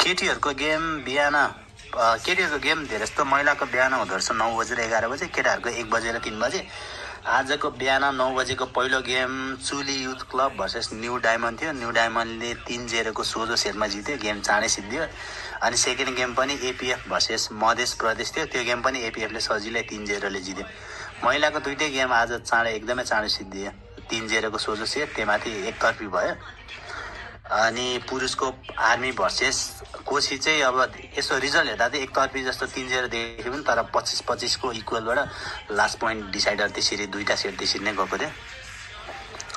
केटीहरूको गेम बिहान केटीहरूको गेम धेरै जस्तो महिलाको बिहान हुँदो रहेछ 9 बजेर 11 बजे, केटाहरूको 1 बजे र 3 बजे। आजको बिहान 9 बजेको पहिलो गेम चुली youth club versus new diamond थियो। न्यू डायमन्डले 3-0 सोझो सेटमा जित्यो, गेम चाँडै सिद्धियो। अनि सेकेन्ड गेम पनि एपिएफ भर्सेस मध्य प्रदेश थियो, त्यो गेम पनि एपिएफले सजिलै 3-0 जित्यो। महिलाको दुईटै गेम आज एकदमै चाँडै सिद्धियो, 3-0 सोझो सेट, त्यहीमाथि एकतर्फी भयो। अनि पुरुषको आर्मी भर्सेस कोशी चाहिँ अब यसो रिजल्ट हेर्दा चाहिँ एकतर्फी जस्तो 3-0 देख्यो पनि, तर 25-25 इक्वलबाट लास्ट पोइन्ट डिसाइडर त्यसरी दुईटा सेट त्यसरी नै गएको थियो।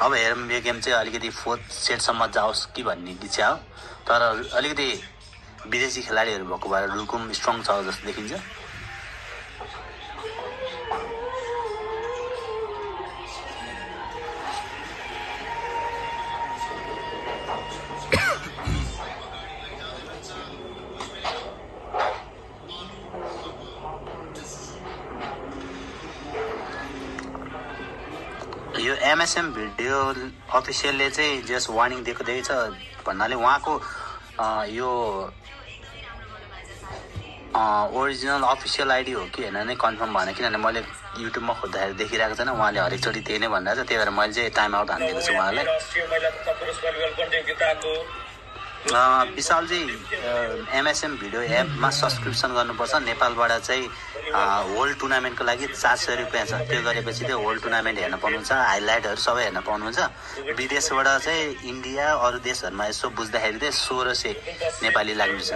अब हेरौँ यो गेम चाहिँ अलिकति 4th सेटसम्म जाओस् कि भन्ने इच्छा हो, तर अलिकति विदेशी खेलाडीहरू भएको भएर रुकुम स्ट्रङ छ जस्तो देखिन्छ। यो एमएसएम भिडियो अफिसियलले चाहिँ जस्ट वार्निङ दिएको छ भन्नाले उहाँको यो ओरिजिनल अफिसियल आइडी हो कि होइन नै कन्फर्म भएन, किनभने मैले युट्युबमा खोज्दाखेरि देखिरहेको छैन। उहाँले हरेकचोटि त्यही नै भनिरहेको छ, त्यही भएर मैले चाहिँ टाइम आउट हानिदिएको छु उहाँलाई। विशालजी एमएसएम भिडियो एपमा सब्सक्रिप्सन गर्नुपर्छ। नेपालबाट चाहिँ होल टुर्नामेन्टको लागि 400 रुपियाँ छ, त्यो गरेपछि चाहिँ होल टुर्नामेन्ट हेर्न पाउनुहुन्छ, हाइलाइटहरू सबै हेर्न पाउनुहुन्छ। विदेशबाट चाहिँ इन्डिया अरू देशहरूमा यसो बुझ्दाखेरि चाहिँ 1600 नेपाली लाग्नेछ।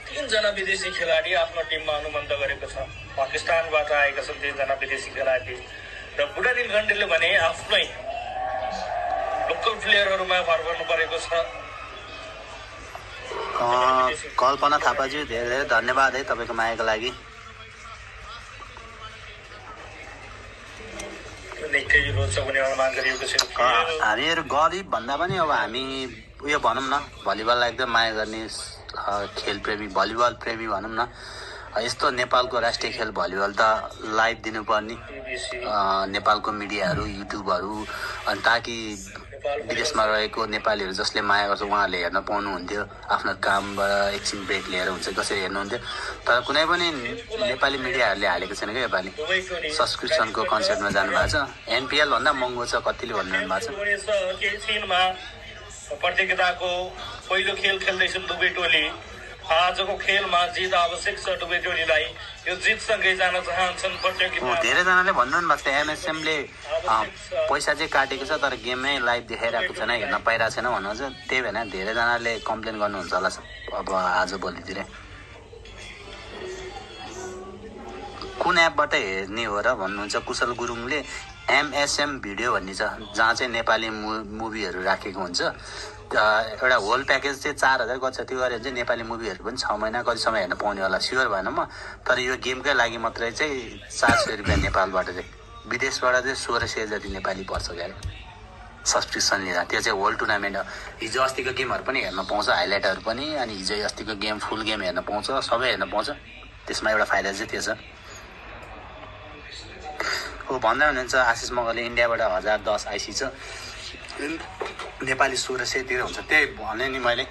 3 जना विदेशी खेलाडी आफ्नो टिममा अनुबन्ध गरेको छ। पाकिस्तानबाट आएका छन् 3 जना विदेशी खेलाडी र बुढानील गण्डीले भने आफ्नै लोकल प्लेयरहरूमा भर गर्नु परेको छ। कल्पना थापाज्यू धेरै धेरै धन्यवाद है तपाईँको मायाको लागि। हामीहरू गरिब भन्दा पनि अब हामी उयो भनौँ न, भलिबललाई एकदम माया गर्ने खेल प्रेमी, भलिबल प्रेमी भनौँ न। यस्तो नेपालको राष्ट्रिय खेल भलिबल त लाइभ दिनुपर्ने नेपालको मिडियाहरू, युट्युबहरू, अनि ताकि विदेशमा रहेको नेपालीहरू जसले माया गर्छ उहाँहरूले हेर्न पाउनुहुन्थ्यो। आफ्नो कामबाट एकछिन ब्रेक लिएर हुन्छ कसरी हेर्नुहुन्थ्यो, तर कुनै पनि नेपाली मिडियाहरूले हालेको छैन क्या योपालि। सब्सक्रिप्सनको कन्सेप्टमा जानुभएको छ। एनपिएल भन्दा महँगो छ कतिले भन्नुभएको छ। प्रतियोगिताको पहिलो खेल खेल्दैछन् दुवै टोली। आजको खेलमा जित आवश्यक छ दुवै टोलीलाई, यो जितसँगै जान चाहन्छन् प्रतियोगिता। धेरैजनाले भन्नु भएको छ एमएसएमले पैसा चाहिँ काटेको छ तर गेममै लाइभ देखाइरहेको छैन, हेर्न पाइरहेको छैन भन्नुहुन्छ। त्यही भएर धेरैजनाले कम्प्लेन गर्नुहुन्छ होला अब आज भोलितिर। कुन एपबाट हेर्ने हो र भन्नुहुन्छ कुशल गुरुङले। एमएसएम भिडियो भन्ने छ जहाँ चाहिँ नेपाली मुभीहरू राखेको हुन्छ। एउटा होल प्याकेज चाहिँ 4000 गर्छ, त्यो गरेर चाहिँ नेपाली मुभीहरू पनि 6 महिना कति समय हेर्न पाउने होला, स्योर भएन म। तर यो गेमकै लागि मात्रै चाहिँ 400 रुपियाँ नेपालबाट चाहिँ, विदेशबाट चाहिँ 1600 जति नेपाली पर्छ क्या सब्सक्रिप्सन लिँदा। त्यो चाहिँ होल टुर्नामेन्ट हो। हिजो अस्तिको गेमहरू पनि हेर्न पाउँछ, हाइलाइटहरू पनि, अनि हिजो अस्तिको गेम फुल गेम हेर्न पाउँछ, सबै हेर्न पाउँछ। त्यसमा एउटा फाइदा चाहिँ त्यो छ। भन्दै हुनुहुन्छ आशिष मगरले इन्डियाबाट 1010 आइसी छ, नेपाली 1600 हुन्छ। त्यही भने नि मैले,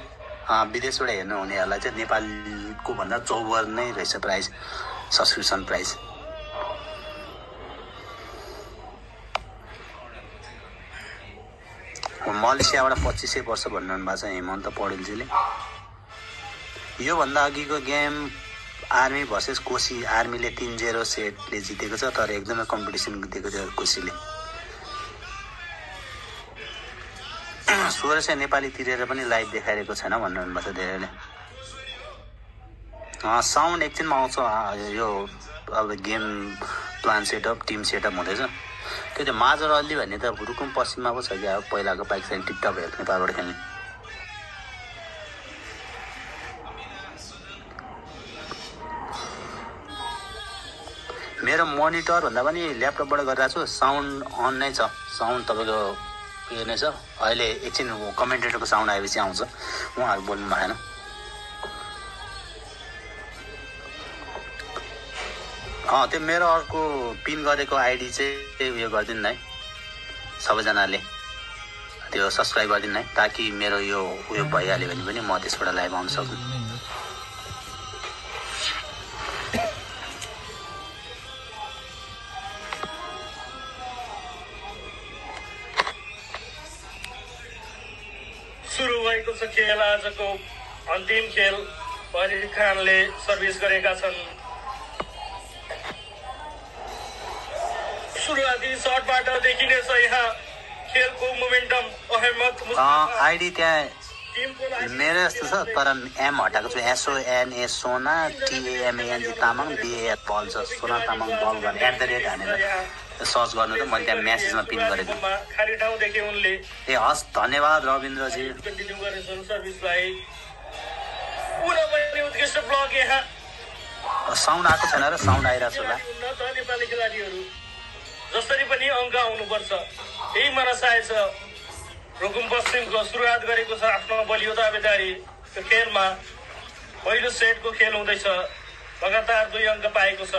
विदेशबाट हेर्नु हुनेहरूलाई चाहिँ नेपालको भन्दा 54 नै रहेछ प्राइस, सब्सक्रिप्सन प्राइस। मलेसियाबाट 2500 वर्ष भन्नुहुनु भएको छ हेमन्त पौडेलजीले। योभन्दा अघिको गेम आर्मी भर्सेस कोशी, आर्मीले 3-0 सेटले जितेको छ, तर एकदमै कम्पिटिसन दिएको थियो कोशीले। 1600 नेपाली तिरेर पनि लाइभ देखाइरहेको छैन भन्नुहुनु भएको छ धेरैले। साउन्ड एकछिनमा आउँछ। यो अब game plan setup, team setup हुँदैछ। त्यो चाहिँ माझर अल्ली भन्ने त रुकुम पश्चिममा पो छ कि अब पहिलाको पाकिस्तान टिकटक हेर्थ नेपालबाट खेल्ने। मेरो मोनिटर भन्दा पनि ल्यापटपबाट गरिरहेको छु, साउन्ड अन नै छ। साउन्ड तपाईँको उयो नै छ। अहिले एकछिन कमेन्टेटरको साउन्ड आएपछि आउँछ, उहाँहरू बोल्नु भएन। त्यो मेरो अर्को पिन गरेको आइडी चाहिँ उयो गरिदिनु न है सबैजनाले, त्यो सब्सक्राइब गरिदिनु है, ताकि मेरो यो उयो भइहाल्यो भने पनि म त्यसबाट लाइभ आउन सक्छु। सुरु भएको छ खेल, आजको अन्तिम खेल। फरिद खानले सर्भिस गरेका छन्। सुरुवाती शटबाट देखिनेछ यहाँ खेलको मोमेन्टम। अहमद मुस्तफा आइडी त्यहाँ मेरो जस्तो छ, तर एम हटाएको छु। SONA सोना TAMANG तामाङ BAF बल छ। सोना तामाङ बल गरेर @ हानेर सर्च गर्नु त मैले त्यहाँ मेसेजमा पिन गरेको। खाली ठाउँ देखे उनले। ए हस्, धन्यवाद रविन्द्रजी। कन्टिन्यू गरेछन् सर्भिसलाई। पुनः पनि उत्कृष्ट ब्लक यहाँ। साउन्ड आएको छैन र? साउन्ड आइरहेको छ होला। नेपाली खेलाडीहरू जसरी पनि अङ्क आउनुपर्छ, यही मनसाय छ। रुकुम पश्चिमको सुरुवात गरेको छ आफ्नो बलियो दावेदारी खेलमा। पहिलो सेटको खेल हुँदैछ, लगातार 2 अङ्क पाएको छ।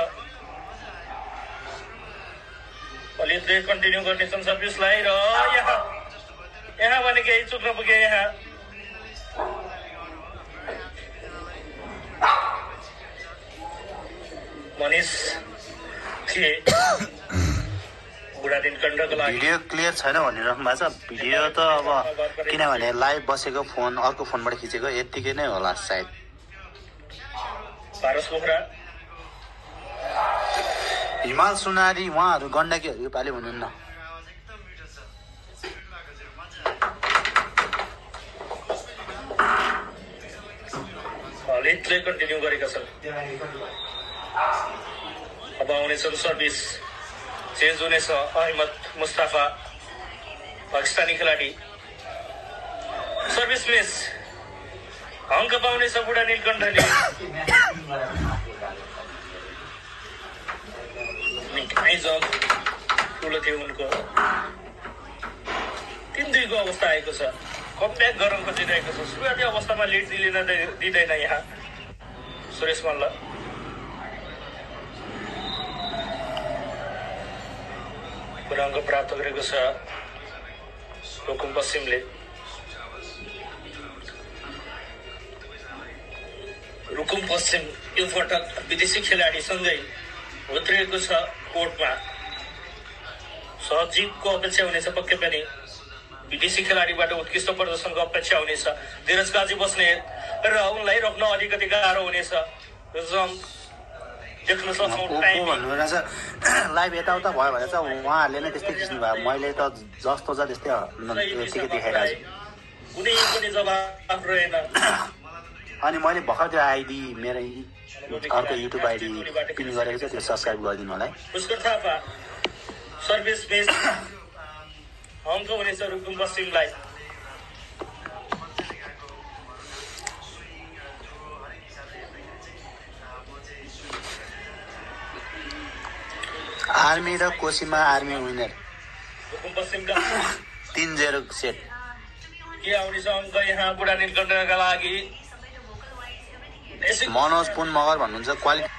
ललितले कन्टिन्यू गर्नेछन् सर्भिसलाई र यहाँ भने केही चुक्न पुगे। यहाँ मनिष थिए बुढादिन कण्डको लागि। भिडियो क्लियर छैन भनिराख्नु भएको छ। भिडियो त अब किनभने लाइभ बसेको फोन अर्को फोनबाट खिचेको, यत्तिकै नै होला सायद। पारस पोखरा, हिमाल सुनारी, उहाँहरू गण्डकीहरू योपालि हुनुहुन्न। ललितले कन्टिन्यू गरेका छन्। अब आउनेछन् सर्भिस, चेन्ज हुनेछ। अहमद मुस्तफा पाकिस्तानी खेलाडी। सर्भिस मिस, अङ्क पाउनेछ बुढा नीलकण्ठले। ठुलो थियो उनको। 3-2 को अवस्था आएको छ। कमब्याक गरौँ खोजिरहेको छ। सुरुवाती अवस्थामा लिड लिन दिँदैन यहाँ सुरेश मल्ल। अङ्क प्राप्त गरेको छ रुकुम पश्चिमले। रुकुम पश्चिम यो पटक विदेशी खेलाडीसँगै उत्रिएको छ कोर्टमा। सहज जितको अपेक्षा हुनेछ पक्कै पनि। विदेशी खेलाडीबाट उत्कृष्ट प्रदर्शनको अपेक्षा हुनेछ। धीरज काजी बस्नेत र उनलाई रोक्न अलिकति गाह्रो हुनेछ। देख्न सक्छौँ लाइभ यताउता भयो भने चाहिँ उहाँहरूले नै त्यस्तै खिच्नु भयो। मैले त जस्तो छ त्यस्तै यतिकै देखाइरहेको छु। कुनै पनि जवाफ रहेन। अनि मैले भर्खर त्यो आइडी मेरो अर्को युट्युब आइडी पिन गरेको छ, त्यो सब्सक्राइब गरिदिनु होला है। पुष्कर थापा सर्भिस बेस अङ्क हुनेछ रुकुम पश्चिमलाई। आर्मी र कोसीमा आर्मी विनर। रुकुम पश्चिमका 3-0 सेट। के आउनेछ अङ्क यहाँ बुढा नीलकण्ठका लागि। मनोज पुन मगर भन्नुहुन्छ क्वालिटी।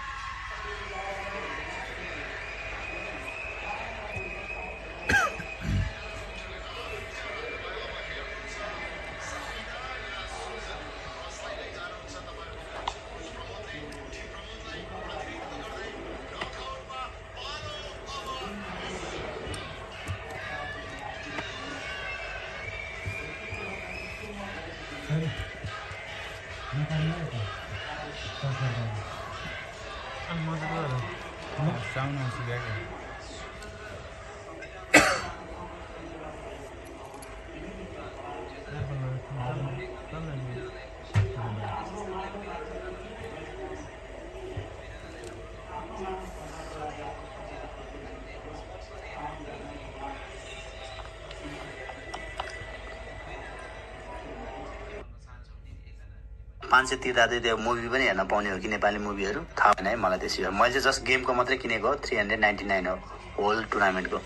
$500 तिर्दा चाहिँ त्यो मुभी पनि हेर्न पाउने हो कि नेपाली मुभीहरू थाहा भएन है मलाई त्यसै। मैले चाहिँ जस्ट गेमको मात्रै किनेको हो। 399 हो होल टुर्नामेन्टको।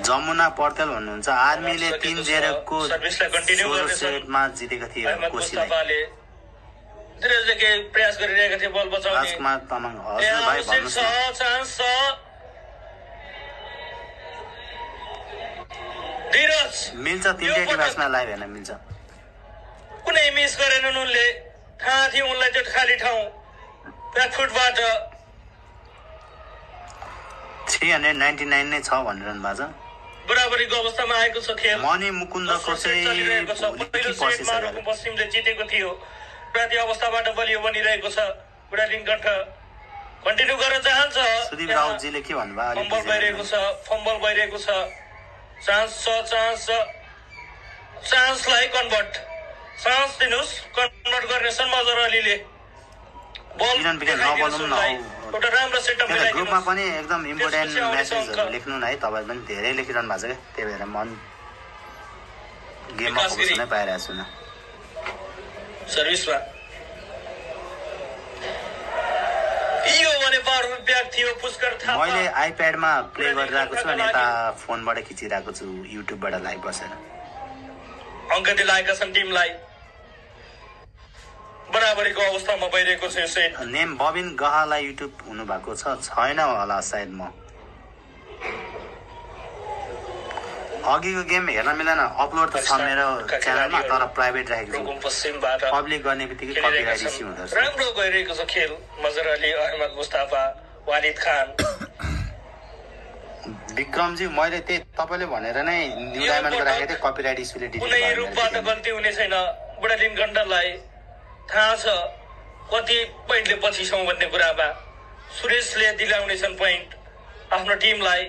जमुना पर्तेल भन्नुहुन्छ आर्मीले 3-0 को 16 सेटमा जितेको थियो कोसीलाई। प्रयास गरिरहेका थिए बल बचाउने। राजकुमार तामाङ हजुर भाइ भन्नुहोस् न। धीरज मिल्छ तिनटै डिभाइसमा लाइभ हेर्न मिल्छ कुनै मिस गरेनन् उनले थाहा थियो उनलाई त्यो खाली ठाउँ ब्याकफुटबाट 399 नै छ भनेर भएको छ बराबरीको अवस्थामा आएको छ खेल मणि मुकुन्दको चाहिँ पहिलो सेटमा रुकुम पश्चिमले जितेको थियो प्रति अवस्थाबाट बलियो बनिरहेको छ बुढालिङ कण्ठ कन्टिन्यू गर्न चाहन्छ सुदीप राउतजीले के भन्नुभयो फम्बल भइरहेको छ चान्सलाई कन्भर्ट चान्स दिनुहोस् कन्भर्ट गर्नेछन् मजर अलीले बल एउटा राम्रो सेटअप ग्रुपमा पनि एकदम इम्पोर्टेन्ट मेसेजहरू लेख्नु न है तपाईहरु पनि धेरै लेखिरहनु भएको छ के त्यही भएर मन गेममा फोकस नै पाइरहेको छु न सर्भिसमा यो भने पावरफुल ब्याक थियो पुष्कर थापा मैले आइप्याडमा प्ले गरिरहेको छु अनि यता फोनबाट खिचिरहेको छु युट्युबबाट लाइभ बसेर अङ्क दिलाएका छन् टिमलाई बराबरीको अवस्थामा भइरहेको छ सेट नेम बबिन गहालाई युट्युब हुनु भएको छैन होला सायद म अघिको गेम हेर्न मिल्दैन अपलोड त छ मेरो च्यानलमा तर प्राइभेट राखेको छु पब्लिक गर्ने बित्तिकै कपिराइट इस्यु हुँदछ राम्रो गइरहेको छ खेल मजर अली अहमद मुस्ताफा वालिद खान विक्रमजी मैले त्यही तपाईले भनेर नै न्यू डायमन्डको राखेको थिएँ कपिराइट इस्युले डिलिट कुनै रूपबाट गल्ती हुने छैन बुढालिङ गण्डलाई थाहा छ कति पोइन्टले पछि छौँ भन्ने कुरामा सुरेशले दिलाउनेछन् पोइन्ट आफ्नो टिमलाई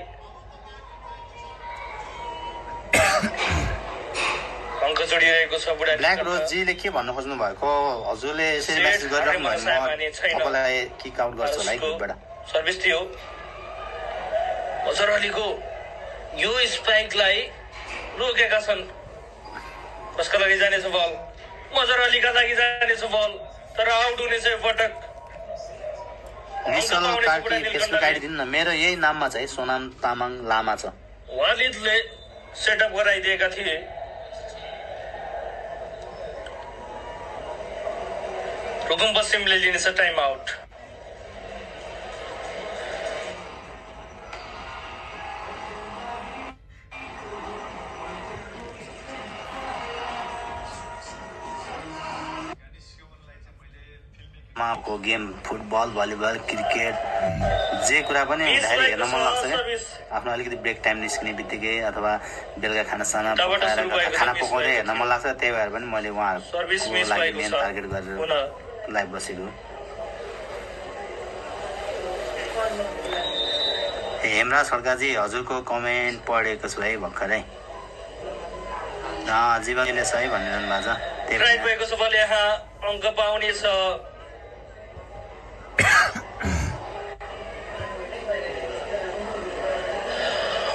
अङ्क जोडिरहेको छ बुढा ब्ल्याक रोजजीले के भन्नु खोज्नु भएको हजुरले यसरी मेसेज गरिराख्नु भयो तपाईँलाई किक आउट गर्छु होला है ग्रुपबाट सर्भिस थियो मजर अलीको यो स्पाइकलाई रोकेका छन् कसका लागि जानेछ बल मजर अलीका लागि जानेछ बल तर आउट हुनेछ पटक निशल कार्की फेसबुक आइडी दिनु न मेरो यही नाममा छ है सोनाम तामाङ लामा छ वालिदले सेटअप गराइदिएका थिए रुकुम पश्चिमले लिनेछ टाइम आउट को गेम फुटबल भलिबल क्रिकेट जे कुरा पनि हुँदाखेरि हेर्न मन लाग्छ क्या आफ्नो अलिकति ब्रेक टाइम निस्किने बित्तिकै अथवा बेलुका खानासाना पकाएर खाना पकाउँदै हेर्न मन लाग्छ त्यही भएर पनि मैले उहाँहरूको लागि मेन टार्गेट गरेर लाइभ बसेको हेमराज खड्काजी हजुरको कमेन्ट पढेको छु है भर्खरै जीवनले सही भनिरहनु भएको छ त्यही अङ्क पाउने छ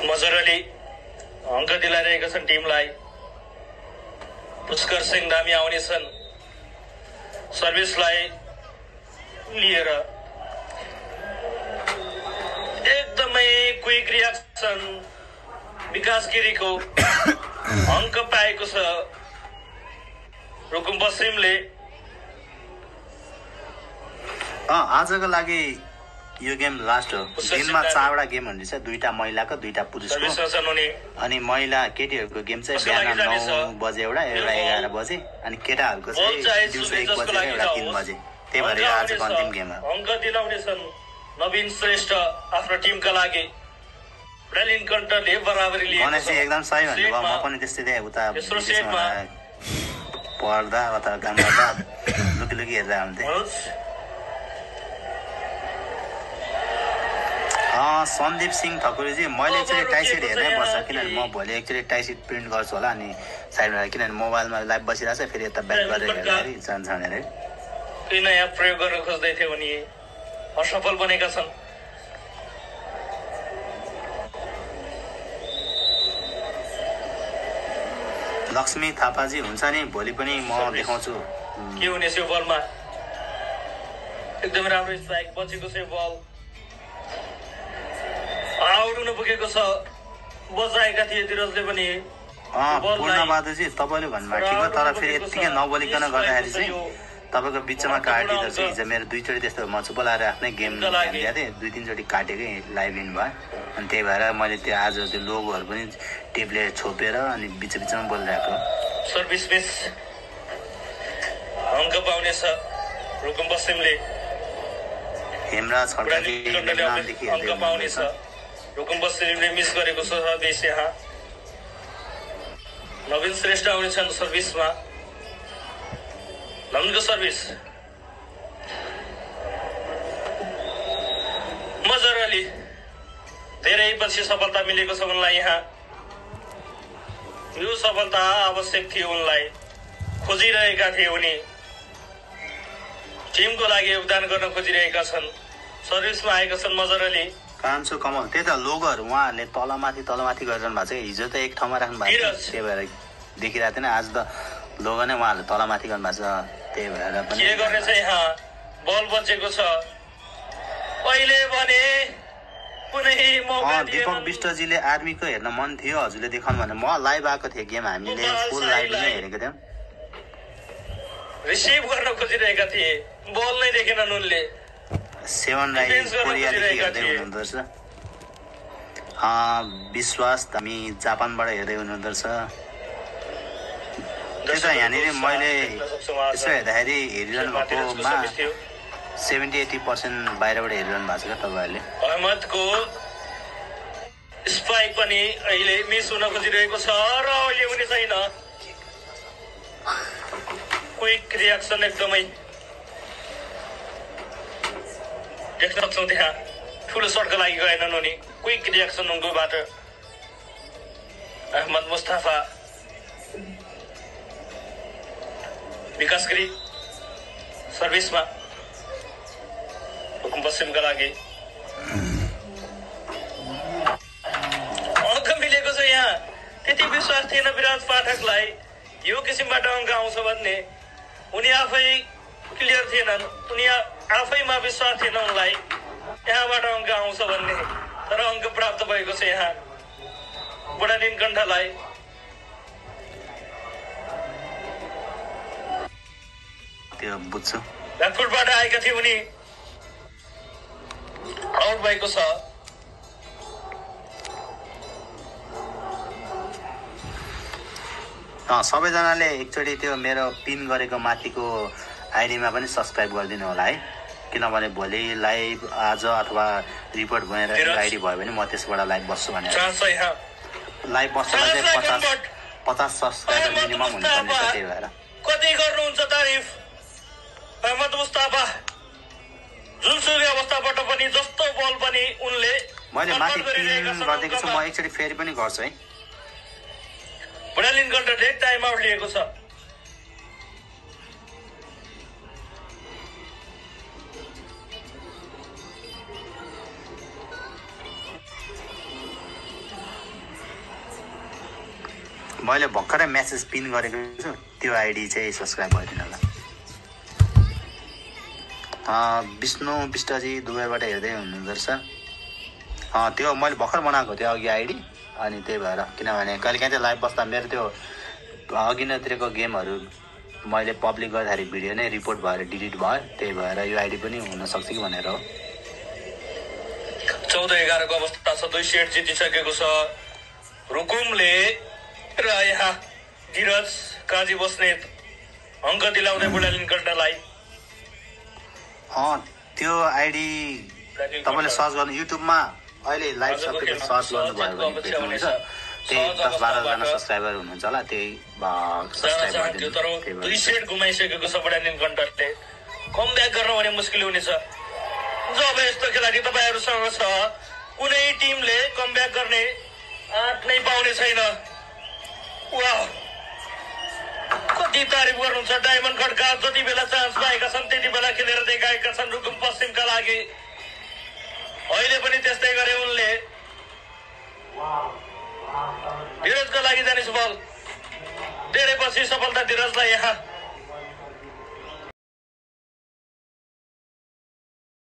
मजर अली अङ्क दिलाइरहेका छन् टिमलाई पुष्कर सिंह दामी आउनेछन् सर्भिसलाई लिएर एकदमै क्विक रियाक्सन विकास गिरीको अङ्क पाएको छ रुकुम पश्चिमले आजको लागि यो गेम लास्ट हो दिनमा 4वटा गेम हुनेछ 2टा महिलाको 2टा पुरुषको अनि महिला केटीहरूको गेम चाहिँ बिहान 9 बजे एउटा 11 बजे अनि केटाहरूको चाहिँ दिउँसो 1 बजे एउटा 3 बजे त्यही भएर आजको अन्तिम गेम हो अङ्क दिलाउनेछन् नवीन श्रेष्ठ आफ्नो टिमका लागि ब्रालिन कण्ठले बराबरी लिए भने चाहिँ एकदम सही भन्नुभयो म पनि त्यस्तै थिएँ उता पढ्दा अथवा काम गर्दा लुकी हेर्दा हुन्थेँ सन्दीप सिंह ठकुरीजी मैले चाहिँ टाइसिट हेर्नै पर्छ किनभने म भोलि एक्चुअली टाइसिट प्रिन्ट गर्छु होला अनि साइडमा किनभने मोबाइलमा लाइभ बसिरहेको छ फेरि यता ब्याक गरेर हेर्दाखेरि जान्छ भनेर केही नयाँ प्रयोग गर्न खोज्दै थियो भने असफल बनेका छन् लक्ष्मी थापाजी हुन्छ नि भोलि पनि म देखाउँछु के हुने यो बलमा एकदमै राम्रो स्ट्राइक बचेको छ यो बल आउट हुन पुगेको छ बचाएका थिए धीरजले पनि पूर्णबहादुरजी तपाईँले भन्नुभएको ठिक हो तर फेरि यत्तिकै नबोलिकन गर्दाखेरि चाहिँ तपाईँको बिचमा काटिदिएको छु हिजो मेरो 2 चोटि त्यस्तो म चुप लाएर आफ्नै गेम ध्यान दिएको थिएँ 2-3 चोटि काटेकै लाइभ इन भयो अनि त्यही भएर मैले त्यो आज त्यो लोगोहरू पनि टेपले छोपेर अनि बिचमा बोलिरहेको सर्भिस मिस अङ्क पाउने छ रुकुम पश्चिमले हेमराज खड्काले लेबनानदेखि अङ्क पाउने छ रुकुम पश्चिमले मिस गरेको छ सर्भिस यहाँ नवीन श्रेष्ठ आउनेछन् सर्भिसमा नवीनको सर्भिस मजरली धेरै पछि सफलता मिलेको छ उनलाई यहाँ यो सफलता आवश्यक थियो उनलाई खोजिरहेका थिए उनी टिमको लागि योगदान गर्न खोजिरहेका छन् सर्भिसमा आएका छन् मजरली कान्छो कमल त्यही त लोगोहरू उहाँहरूले तलमाथि गरिरहनु भएको छ हिजो त एक ठाउँमा राख्नु भएको थियो त्यही भएर देखिरहेको थिएन आज त लोगो नै उहाँहरूले तलमाथि गर्नु भएको छ त्यही भएर पनि के गर्ने छ यहाँ बल बचेको छ पहिले भने कुनै मौका दीपक विष्टजीले आर्मीको हेर्न मन थियो हजुरले देखाउनु भने म लाइभ आएको थिएँ गेम हामीले फुल लाइभ नै हेरेको थियौँ रिसिभ गर्न खोजिरहेका थिए बल नै देखेनन् उनले 7 राई कोरियादेखि हेर्दै हुनुहुँदो रहेछ विश्वास हामी जापानबाट हेर्दै हुनुहुँदो रहेछ त्यही त यहाँनिर मैले यसो हेर्दाखेरि हेरिरहनु भएकोमा 70-80% बाहिरबाट हेरिरहनु भएको छ क्या तपाईँहरूले अहमदको स्पाइक पनि अहिले मिस हुन खोजिरहेको छ र अहिले हुने छैन क्विक रियाक्सन एकदमै देख्न सक्छौँ त्यहाँ ठुलो सर्टका लागि गएनन् उनी क्विक रियाक्सन उनकोबाट अहमद मुस्ताफा विकास गिरी सर्भिसमा हुकुम पश्चिमका लागि अङ्क मिलेको छ यहाँ त्यति विश्वास थिएन विराज पाठकलाई यो किसिमबाट अङ्क आउँछ भन्ने उनी आफै क्लियर थिएनन् उनी आफैमा विश्वास थिएन उनलाई यहाँबाट अङ्क आउँछ भन्ने तर अङ्क प्राप्त भएको छ यहाँ बुढानीन कण्ठलाई त्यो बुझ्छु ब्याकफुटबाट आएका थिए उनी आउट भएको छ सबैजनाले एकचोटि त्यो मेरो पिन गरेको माथिको आइडीमा पनि सब्सक्राइब गरिदिनु होला है किनभने भोलि लाइभ आज अथवा रिपोर्ट भएर आइडी भयो भने म त्यसबाट लाइभ बस्छु भनेर लाइभ बस्नुलाई चाहिँ 50 सब्सक्राइबर मिनिमम हुनुपर्ने छ त्यही भएर कति गर्नुहुन्छ तारिफ अहमद मुस्ताफा जुनसुकै अवस्थाबाट पनि जस्तो बल पनि उनले मैले माथि पिन गरिदिएको छु म एकचोटि फेरि पनि गर्छु है बुढालिन गल्टरले टाइम आउट लिएको छ मैले भर्खरै मेसेज पिन गरेको छु त्यो आइडी चाहिँ सब्सक्राइब गरिदिनु होला विष्णु विष्टजी दुबईबाट हेर्दै हुनुहुँदो रहेछ त्यो मैले भर्खर बनाएको थिएँ अघि आइडी अनि त्यही भएर किनभने कहिलेकाहीँ चाहिँ लाइभ बस्दा मेरो त्यो अघि नतिरको गेमहरू मैले पब्लिक गर्दाखेरि भिडियो नै रिपोर्ट भएर डिलिट भयो त्यही भएर यो आइडी पनि हुनसक्छ कि भनेर हो 14-11 को अवस्था छ 2 सेट जितिसकेको छ रुकुमले र यहाँ धीरज काजी बस्नेत अङ्क दिलाउँदै बुढालिन कण्ठलाई त्यो आइडी तपाईँले सर्च गर्नु युट्युबमा अहिले लाइभ सबैले सर्च गर्नुभयो भने देख्नुहुन्छ त्यही 10-12 जना सब्सक्राइबर हुनुहुन्छ होला त्यही सब्सक्राइब गरिदिनु तर 2 सेट घुमाइसकेको छ बुढालिन कण्ठले कम ब्याक गर्न भने मुस्किल हुनेछ जब यस्तो खेलाडी तपाईहरुसँग छ कुनै टिमले कम ब्याक गर्ने आँट नै पाउने छैन वाह कति तारिफ गर्नुहुन्छ डायमन्ड खड्का जति बेला चान्स पाएका छन् त्यति बेला खेलेर देखाएका छन् रुकुम पश्चिमका लागि अहिले पनि त्यस्तै गरे उनले धीरजको लागि जानेछ बल धेरै पछि सफलता धीरजलाई यहाँ